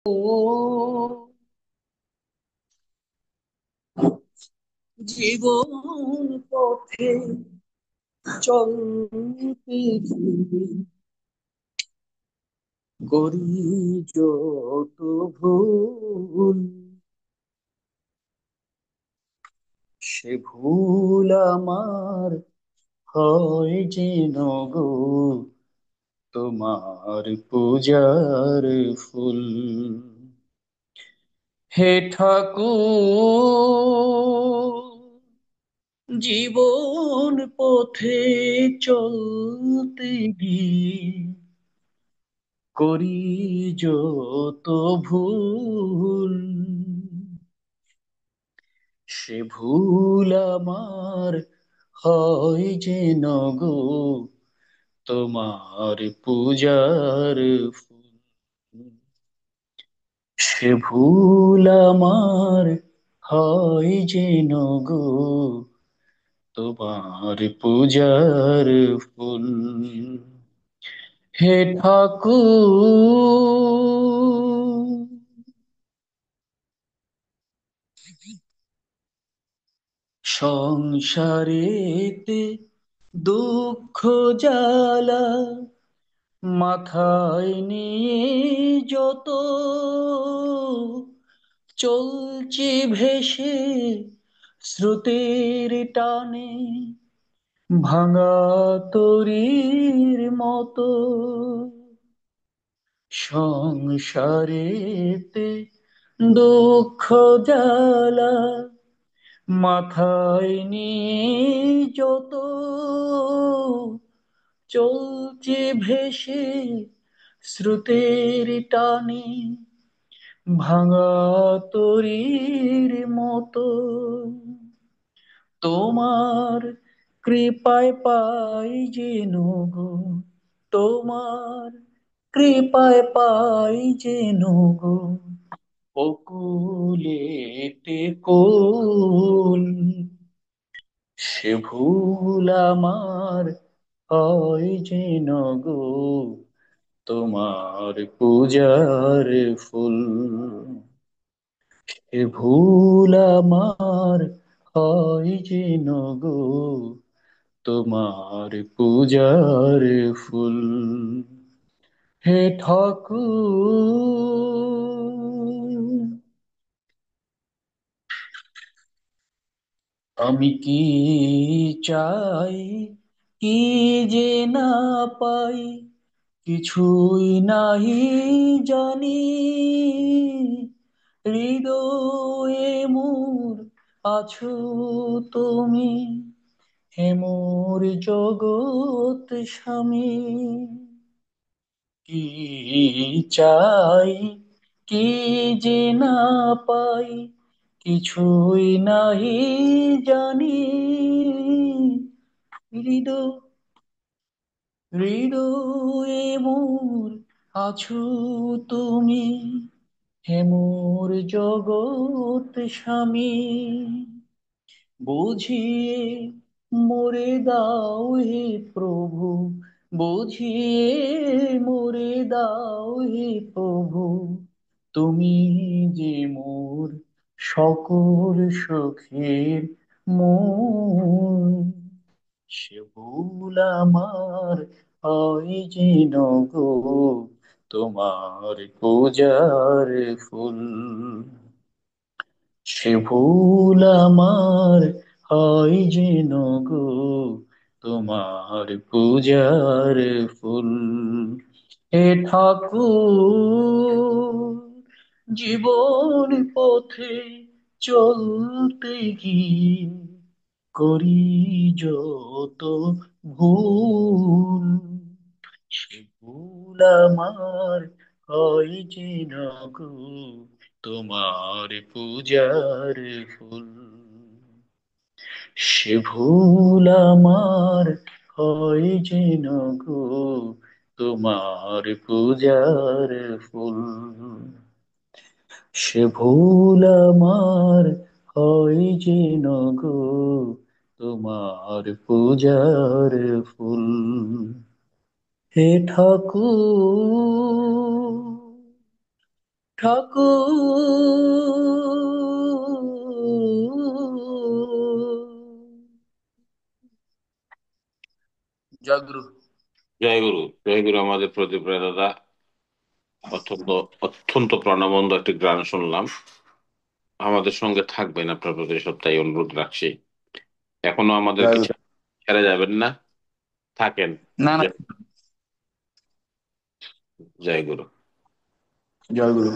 ও জীবন পথে চলতে গিয়ে করি যত ভুল, সে ভুল আমার হয় যেন গো তোমার পূজার ফুল। হে ঠাকুর, জীবন পথে চলতে গিয়ে করি যত ভুল, সে ভুল আমার হয় যেন গো তোমার পূজার ফুল। সে ভুল আমার হয় যেন গো তোমার পূজার ফুল। হে ঠাকুর, সংসারেতে দুঃখ জ্বালা মাথায় নিয়ে যত চলছে ভেসে স্রোতের টানে ভাঙা তরীর মতো। সংসারেতে দুঃখ জ্বালা মাথায় নিয়ে যত চলছে ভেসে স্রোতের টানে ভাঙা তরীর মতো। তোমার কৃপায় পাই যেন গো, তোমার কৃপায় পাই যেন গো অকুলেতে কোল। সে ভুল আমার হয় যেন গো তোমার পূজার ফুল। সে ভুল আমার হয় যেন গো তোমার পূজার ফুল। হে ঠাকুর, আমি কি চাই, কি যে না পাই, কিছুই নাহি জানি। হৃদয়ে মোর আছো তুমি, হে মোর জগৎ স্বামী। কি চাই, কি যে না পাই, কিছুই নাহি জানি। হৃদয় হৃদয়ে মোর আছো তুমি, হে মোর জগৎ স্বামী। বুঝিয়ে মোরে দাও হে প্রভু, বুঝিয়ে মোরে দাও হে প্রভু, তুমি যে মোর সকল সুখের মূল। সে ভুল আমার হয় যেন গো তোমার পূজার ফুল। সে ভুল আমার হয় যেন গো তোমার পূজার ফুল। হে ঠাকুর, জীবন পথে চলতে গিয়ে করি যত ভুল, সে ভুল আমার হয় যেন গো তোমার পূজার ফুল। সে ভুল আমার হয় যেন গো তোমার পূজার ফুল। সে ভুল আমার হয় যেন গো তোমার পূজার ফুল। হে ঠাকুর, ঠাকুর। জয় গুরু। জয় গুরু। জয় গুরু। আমাদের প্রদীপ রায় দাদা অত্যন্ত অত্যন্ত প্রাণবন্ত একটি গান শুনলাম। আমাদের সঙ্গে থাকবেন আপনার প্রতি সপ্তাহে অনুরোধ রাখছি। এখনো আমাদের জয় কিছু গুরু। ছেড়ে যাবেন না, থাকেন। না না। জয় জয় গুরু। জয় গুরু।